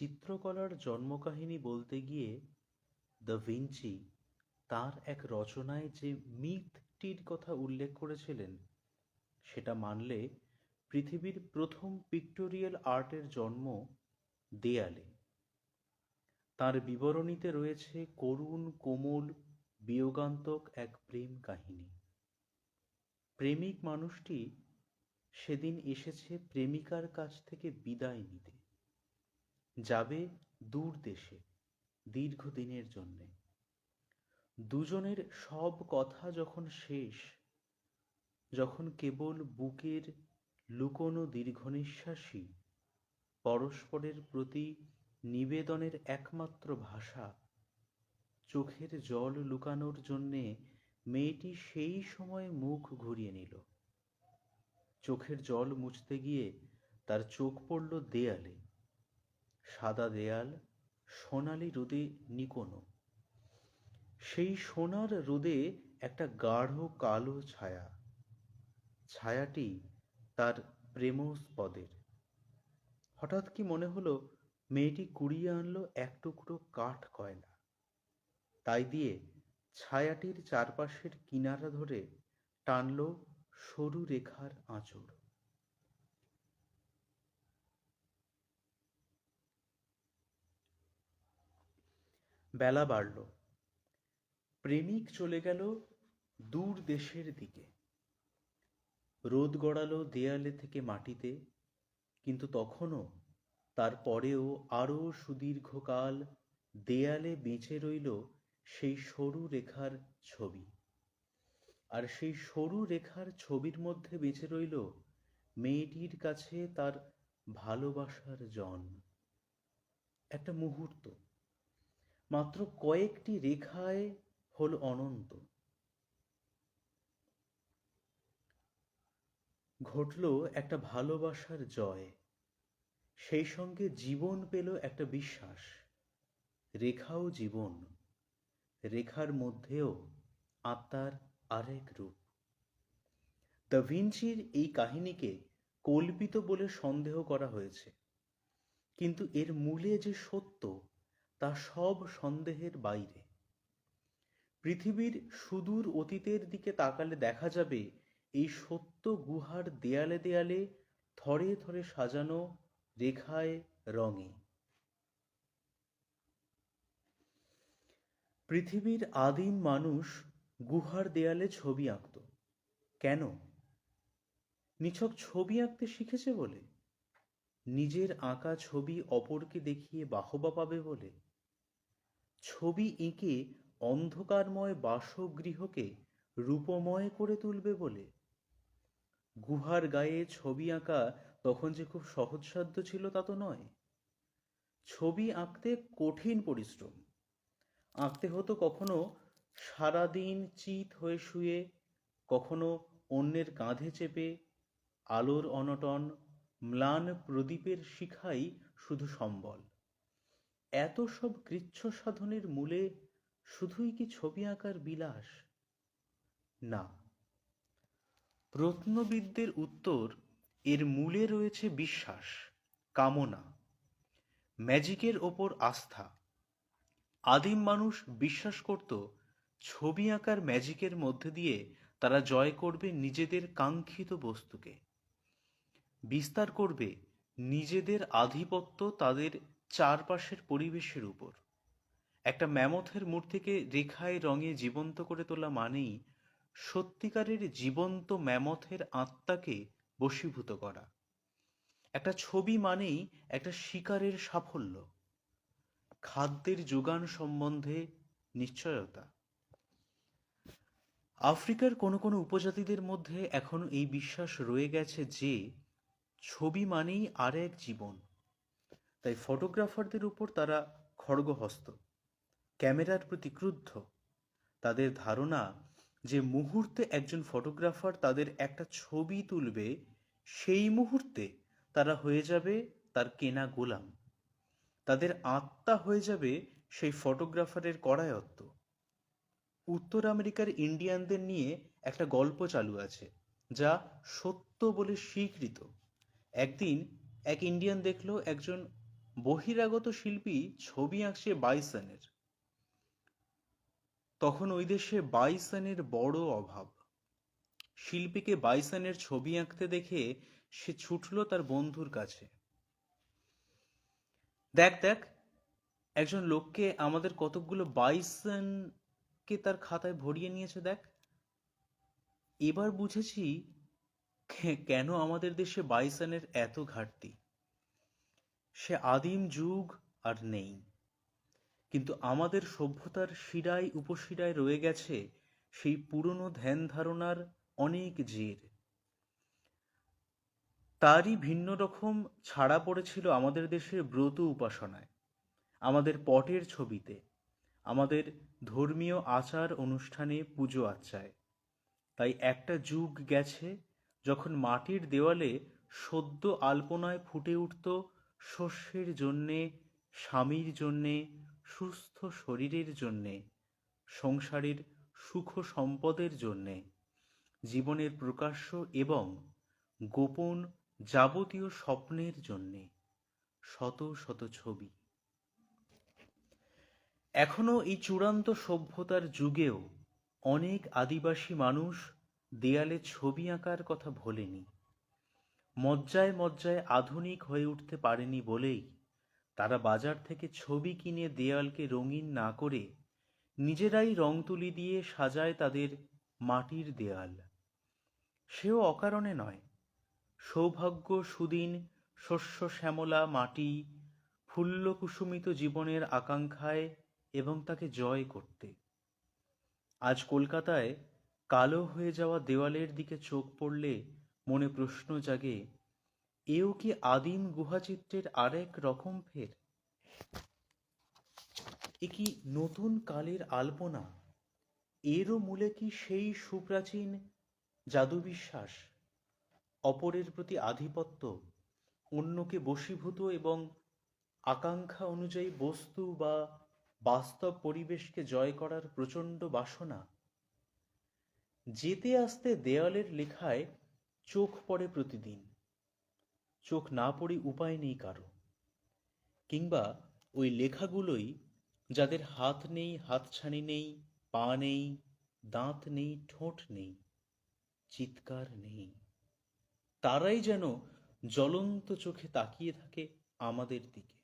চিত্রকলার জন্মকাহিনী বলতে গিয়ে দ্য ভিঞ্চি তার এক রচনায় যে মিথটির কথা উল্লেখ করেছিলেন সেটা মানলে পৃথিবীর প্রথম পিক্টোরিয়াল আর্টের জন্ম দেয়ালে। তার বিবরণীতে রয়েছে করুণ কোমল বিয়োগান্তক এক প্রেম কাহিনী। প্রেমিক মানুষটি সেদিন এসেছে প্রেমিকার কাছ থেকে বিদায় নিতে, যাবে দূর দেশে দীর্ঘদিনের জন্যে। দুজনের সব কথা যখন শেষ, যখন কেবল বুকের লুকোনো দীর্ঘ নিঃশ্বাসই পরস্পরের প্রতি নিবেদনের একমাত্র ভাষা, চোখের জল লুকানোর জন্যে মেয়েটি সেই সময় মুখ ঘুরিয়ে নিল। চোখের জল মুছতে গিয়ে তার চোখ পড়ল দেয়ালে। সাদা দেয়াল, সোনালি রোদে নিকোনো। সেই সোনার রোদে একটা গাঢ় কালো ছায়া। ছায়াটি তার প্রেমস্পদের। হঠাৎ কি মনে হলো মেয়েটি কুড়িয়ে আনলো এক টুকরো কাঠ কয়লা, তাই দিয়ে ছায়াটির চারপাশের কিনারা ধরে টানলো সরু রেখার আঁচড়। বেলা বাড়ল। প্রেমিক চলে গেল দূর দেশের দিকে। রোদ গড়ালো দেয়ালে থেকে মাটিতে, কিন্তু তখনও তারপরেও আরো সুদীর্ঘকাল দেয়ালে বেঁচে রইল সেই সরু রেখার ছবি। আর সেই সরু রেখার ছবির মধ্যে বেঁচে রইল মেয়েটির কাছে তার ভালোবাসার জন। একটা মুহূর্ত, মাত্র কয়েকটি রেখায় হল অনন্ত। ঘটল একটা ভালোবাসার জয়, সেই সঙ্গে জীবন পেল একটা বিশ্বাস। রেখাও জীবন, রেখার মধ্যেও আত্মার আরেক রূপ। দ্য ভিঞ্চির এই কাহিনীকে কল্পিত বলে সন্দেহ করা হয়েছে, কিন্তু এর মূলে যে সত্য তা সব সন্দেহের বাইরে। পৃথিবীর সুদূর অতীতের দিকে তাকালে দেখা যাবে এই সত্য গুহার দেয়ালে দেয়ালে থরে থরে সাজানো, রেখায় রঙে। পৃথিবীর আদিম মানুষ গুহার দেয়ালে ছবি আঁকত কেন? নিছক ছবি আঁকতে শিখেছে বলে? নিজের আঁকা ছবি অপরকে দেখিয়ে বাহবা পাবে বলে? ছবি এঁকে অন্ধকারময় বাসগৃহকে রূপময় করে তুলবে বলে? গুহার গায়ে ছবি আঁকা তখন যে খুব সহজসাধ্য ছিল তা তো নয়। ছবি আঁকতে কঠিন পরিশ্রম। আঁকতে হতো কখনো সারাদিন চিত হয়ে শুয়ে, কখনো অন্যের কাঁধে চেপে। আলোর অনটন, ম্লান প্রদীপের শিখাই শুধু সম্বল। এত সব কৃচ্ছ সাধনের মূলে শুধুই কি ছবি আঁকার বিলাস? না, প্রত্নবিদদের উত্তর এর মূলে রয়েছে বিশ্বাস, কামনা, ম্যাজিকের ওপর আস্থা। আদিম মানুষ বিশ্বাস করত ছবি আঁকার ম্যাজিকের মধ্যে দিয়ে তারা জয় করবে নিজেদের কাঙ্ক্ষিত বস্তুকে, বিস্তার করবে নিজেদের আধিপত্য তাদের চারপাশের পরিবেশের উপর। একটা ম্যামথের মূর্তিকে রেখায় রঙে জীবন্ত করে তোলা মানেই সত্যিকারের জীবন্ত ম্যামথের আত্মাকে বশীভূত করা। একটা ছবি মানেই একটা শিকারের সাফল্য, খাদ্যের যোগান সম্বন্ধে নিশ্চয়তা। আফ্রিকার কোনো কোনো উপজাতিদের মধ্যে এখনো এই বিশ্বাস রয়ে গেছে যে ছবি মানেই আর এক জীবন। তাই ফটোগ্রাফারদের উপর তারা খড়গহস্ত, ক্যামেরার প্রতি ক্রুদ্ধ। তাদের ধারণা যে মুহূর্তে একজন ফটোগ্রাফার তাদের একটা ছবি তুলবে, সেই মুহূর্তে তারা হয়ে যাবে তার কেনা গোলাম। তাদের আত্মা হয়ে যাবে সেই ফটোগ্রাফারের করায়ত্ত। উত্তর আমেরিকার ইন্ডিয়ানদের নিয়ে একটা গল্প চালু আছে, যা সত্য বলে স্বীকৃত। একদিন এক ইন্ডিয়ান দেখলো একজন বহিরাগত শিল্পী ছবি আঁকছে বাইসনের। তখন ওই দেশে বাইসনের বড় অভাব। শিল্পীকে বাইসনের ছবি আঁকতে দেখে সে ছুটল তার বন্ধুর কাছে। দেখ দেখ, একজন লোককে আমাদের কতকগুলো বাইসনকে তার খাতায় ভরিয়ে নিয়েছে দেখ। এবার বুঝেছি কেন আমাদের দেশে বাইসনের এত ঘাটতি। সে আদিম যুগ আর নেই, কিন্তু আমাদের সভ্যতার শিরায় উপশিরায় রয়ে গেছে সেই পুরনো ধ্যান ধারণার অনেক জের। তারই ভিন্ন রকম ছাড়া পড়েছিল আমাদের দেশের ব্রত উপাসনায়, আমাদের পটের ছবিতে, আমাদের ধর্মীয় আচার অনুষ্ঠানে, পুজো আচ্চায়। তাই একটা যুগ গেছে যখন মাটির দেওয়ালে সদ্য আলপনায় ফুটে উঠত শস্যের জন্যে, স্বামীর জন্যে, সুস্থ শরীরের জন্যে, সংসারের সুখ সম্পদের জন্যে, জীবনের প্রকাশ্য এবং গোপন যাবতীয় স্বপ্নের জন্যে শত শত ছবি। এখনো এই চূড়ান্ত সভ্যতার যুগেও অনেক আদিবাসী মানুষ দেয়ালে ছবি আঁকার কথা ভোলেনি। মজ্জায় মজ্জায় আধুনিক হয়ে উঠতে পারেনি বলেই তারা বাজার থেকে ছবি কিনে দেয়ালকে রঙিন না করে নিজেরাই রং তুলি দিয়ে সাজায় তাদের মাটির দেয়াল। সেও অকারণে নয়। সৌভাগ্য সুদিন শস্য শ্যামলা মাটি, ফুল্লকুসুমিত জীবনের আকাঙ্ক্ষায় এবং তাকে জয় করতে। আজ কলকাতায় কালো হয়ে যাওয়া দেওয়ালের দিকে চোখ পড়লে মনে প্রশ্ন জাগে, এও কি আদিম গুহাচিত্রের আরেক রকম ফের? এ কি নতুন কালের আলপনা? এরও মূলে কি সেই সুপ্রাচীন জাদুবিশ্বাস, অপরের প্রতি আধিপত্য, অন্যকে বশীভূত এবং আকাঙ্ক্ষা অনুযায়ী বস্তু বা বাস্তব পরিবেশকে জয় করার প্রচণ্ড বাসনা? যেতে আসতে দেয়ালের লেখায় চোখ পড়ে প্রতিদিন, চোখ না পড়ে উপায় নেই কারো। কিংবা ওই লেখাগুলোই যাদের হাত নেই, হাতছানি নেই, পা নেই, দাঁত নেই, ঠোঁট নেই, চিৎকার নেই, তারাই যেন জ্বলন্ত চোখে তাকিয়ে থাকে আমাদের দিকে।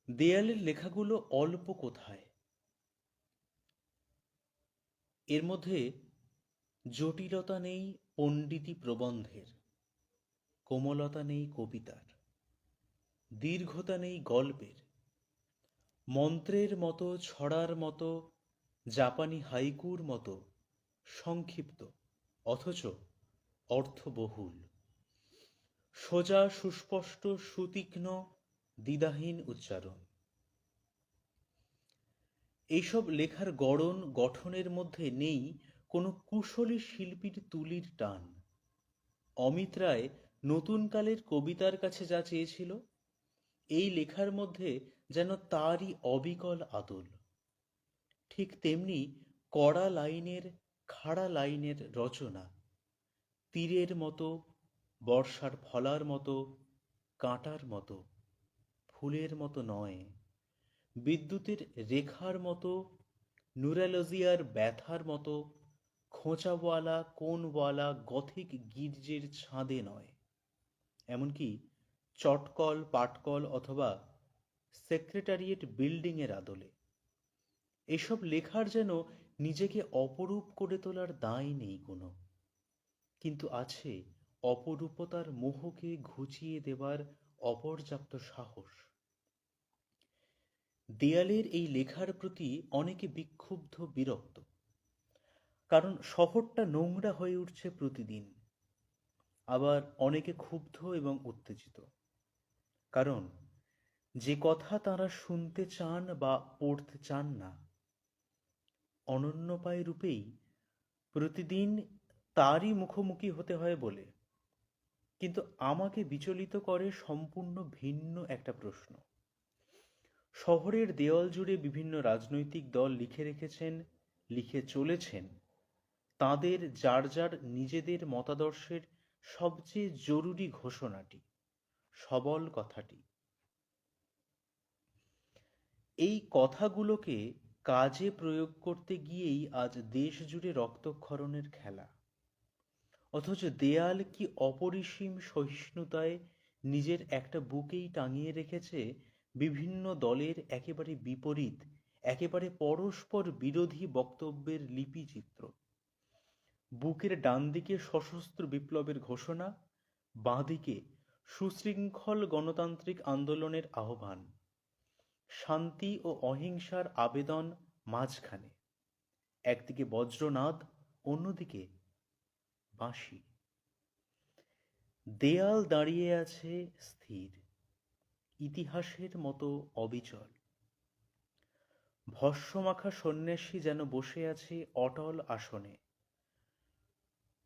দেয়ালের লেখাগুলো অল্প কোথায়, এর মধ্যে জটিলতা নেই পণ্ডিতি প্রবন্ধের, কোমলতা নেই কবিতার, দীর্ঘতা নেই গল্পের, মন্ত্রের মতো, ছড়ার মতো, জাপানি হাইকুর মতো সংক্ষিপ্ত অথচ অর্থবহুল, সোজা সুস্পষ্ট সুতীক্ষ্ণ দ্বিধাহীন উচ্চারণ। এইসব লেখার গড়ন গঠনের মধ্যে নেই কোনো কুশলী শিল্পীর তুলির টান। অমিত রায় নতুন কালের কবিতার কাছে যা চেয়েছিল, এই লেখার মধ্যে যেন তারই অবিকল আদল। ঠিক তেমনি কড়া লাইনের, খাড়া লাইনের রচনা, তীরের মতো, বর্ষার ফলার মতো, কাঁটার মতো, ফুলের মতো নয়, বিদ্যুতের রেখার মতো, নুরালজিয়ার ব্যথার মতো, খোঁচাওয়ালা কোণওয়ালা গথিক গির্জের ছাদে নয়, এমনকি চটকল পাটকল অথবা সেক্রেটারিয়েট বিল্ডিংয়ের আদলে। এসব লেখার যেন নিজেকে অপরূপ করে তোলার দায় নেই কোনো, কিন্তু আছে অপরূপতার মোহকে ঘুচিয়ে দেবার অপর্যাপ্ত সাহস। দেয়ালের এই লেখার প্রতি অনেকে বিক্ষুব্ধ, বিরক্ত, কারণ শহরটা নোংরা হয়ে উঠছে প্রতিদিন। আবার অনেকে ক্ষুব্ধ এবং উত্তেজিত, কারণ যে কথা তাঁরা শুনতে চান বা পড়তে চান না, অনন্যপায় রূপেই প্রতিদিন তারই মুখোমুখি হতে হয় বলে। কিন্তু আমাকে বিচলিত করে সম্পূর্ণ ভিন্ন একটা প্রশ্ন। শহরের দেওয়াল জুড়ে বিভিন্ন রাজনৈতিক দল লিখে রেখেছেন, লিখে চলেছেন তাদের যার যার নিজেদের মতাদর্শের সবচেয়ে জরুরি ঘোষণাটি, সবল কথাটি। এই কথাগুলোকে কাজে প্রয়োগ করতে গিয়েই আজ দেশ জুড়ে রক্তক্ষরণের খেলা। অথচ দেয়াল কি অপরিসীম সহিষ্ণুতায় নিজের একটা বুকেই টাঙিয়ে রেখেছে বিভিন্ন দলের একেবারে বিপরীত, একেবারে পরস্পর বিরোধী বক্তব্যের লিপিচিত্র। বুকের ডান দিকে সশস্ত্র বিপ্লবের ঘোষণা, বাঁ দিকে সুশৃঙ্খল গণতান্ত্রিক আন্দোলনের আহ্বান, শান্তি ও অহিংসার আবেদন মাঝখানে। একদিকে বজ্রনাদ, অন্যদিকে বাঁশি। দেয়াল দাঁড়িয়ে আছে স্থির, ইতিহাসের মতো অবিচল। ভস্মমাখা সন্ন্যাসী যেন বসে আছে অটল আসনে,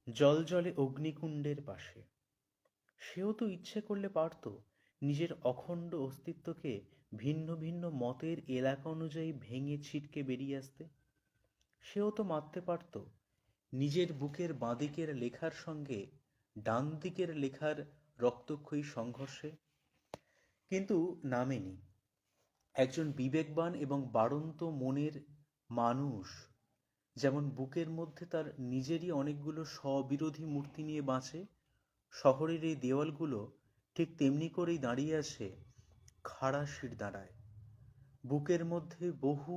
জলজলে অগ্নিকুণ্ডের পাশে। সেও তো ইচ্ছে করলে পারত নিজের অখণ্ড অস্তিত্বকে ভিন্ন ভিন্ন মতের এলাকা অনুযায়ী ভেঙে ছিটকে বেরিয়ে আসতে। সেও তো মারতে পারত নিজের বুকের বাঁদিকের লেখার সঙ্গে ডান দিকের লেখার রক্তক্ষয়ী সংঘর্ষে। কিন্তু নামেনি। একজন বিবেকবান এবং বাড়ন্ত মনের মানুষ যেমন বুকের মধ্যে তার নিজেরই অনেকগুলো স্ববিরোধী মূর্তি নিয়ে বাঁচে, শহরের এই দেওয়ালগুলো ঠিক তেমনি করেই দাঁড়িয়ে আছে খাড়া শিরদাঁড়ায়, বুকের মধ্যে বহু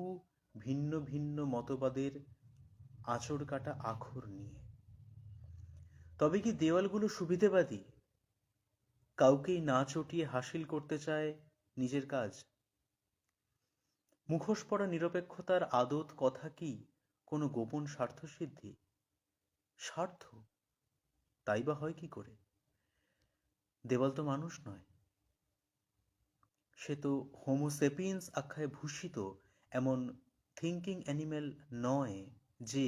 ভিন্ন ভিন্ন মতবাদের আঁচড় কাটা আখর নিয়ে। তবে কি দেওয়ালগুলো সুবিধেবাদী? কাউকেই না চটিয়ে হাসিল করতে চায় নিজের কাজ? মুখোশ পরা নিরপেক্ষতার আদত কথা কি কোনো গোপন স্বার্থসিদ্ধি? স্বার্থ তাই বা হয় কি করে? দেওয়াল তো মানুষ নয়, সে তো হোমোসেপিয়েন্স আখ্যায় ভূষিত এমন থিঙ্কিং অ্যানিম্যাল নয় যে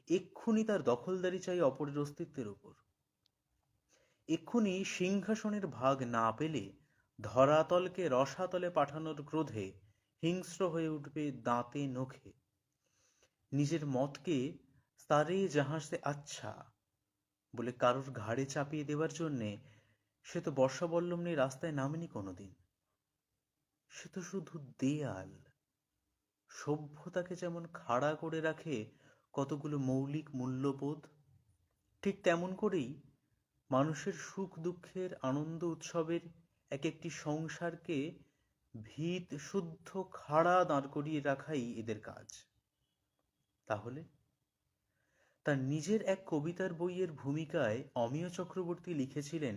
এক্ষুনি তার দখলদারি চাই অপরের অস্তিত্বের উপর। এক্ষুনি সিংহাসনের ভাগ না পেলে ধরাতলকে রসাতলে পাঠানোর ক্রোধে হিংস্র হয়ে উঠবে দাঁতে নখে। নিজের মতকে সারে জাহাঁ সে আচ্ছা বলে কারোর ঘাড়ে চাপিয়ে দেওয়ার জন্যে সে তো বর্ষাবল্লম নিয়ে রাস্তায় নামেনি কোনোদিন। সে তো শুধু দেয়াল। সভ্যতাকে যেমন খাড়া করে রাখে কতগুলো মৌলিক মূল্যবোধ, ঠিক তেমন করেই মানুষের সুখ দুঃখের আনন্দ উৎসবের এক একটি সংসারকে ভিত শুদ্ধ খাড়া দাঁড় করিয়ে রাখাই এদের কাজ। তাহলে তার নিজের এক কবিতার বইয়ের ভূমিকায় অমিয় চক্রবর্তী লিখেছিলেন,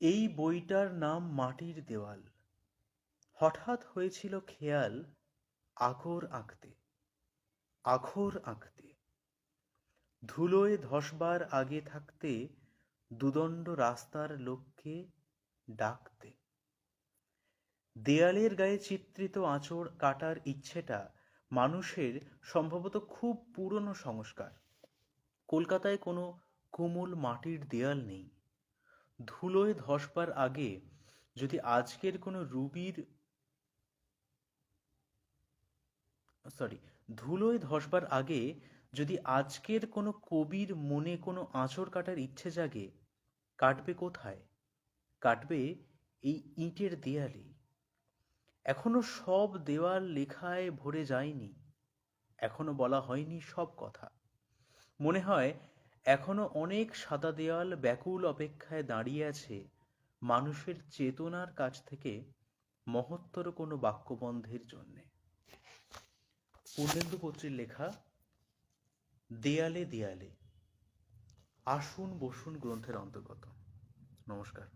এই বইটার নাম মাটির দেওয়াল। হঠাৎ হয়েছিল খেয়াল আখর আঁকতে, আখর আঁকতে। ধুলোয় ধসবার আগে থাকতে দুদণ্ড রাস্তার লোককে ডাকতে। দেয়ালের গায়ে চিত্রিত আঁচড় কাটার ইচ্ছেটা মানুষের সম্ভবত খুব পুরনো সংস্কার। কলকাতায় কোনো কোমল মাটির দেয়াল নেই। ধুলোয় ধসবার আগে যদি আজকের কোনো ধুলোয় ধসবার আগে যদি আজকের কোনো কবির মনে কোনো আঁচড় কাটার ইচ্ছে জাগে, কাটবে কোথায়? কাটবে এই ইটের দেয়ালে। এখনো সব দেওয়াল লেখায় ভরে যায়নি, এখনো বলা হয়নি সব কথা। মনে হয় এখনো অনেক সাদা দেওয়াল ব্যাকুল অপেক্ষায় দাঁড়িয়ে আছে মানুষের চেতনার কাছ থেকে মহত্তর কোনো বাক্যবন্ধের জন্যে। পূর্ণেন্দু পত্রীর লেখা দেয়ালে দেয়ালে আসুন বসুন গ্রন্থের অন্তর্গত। নমস্কার।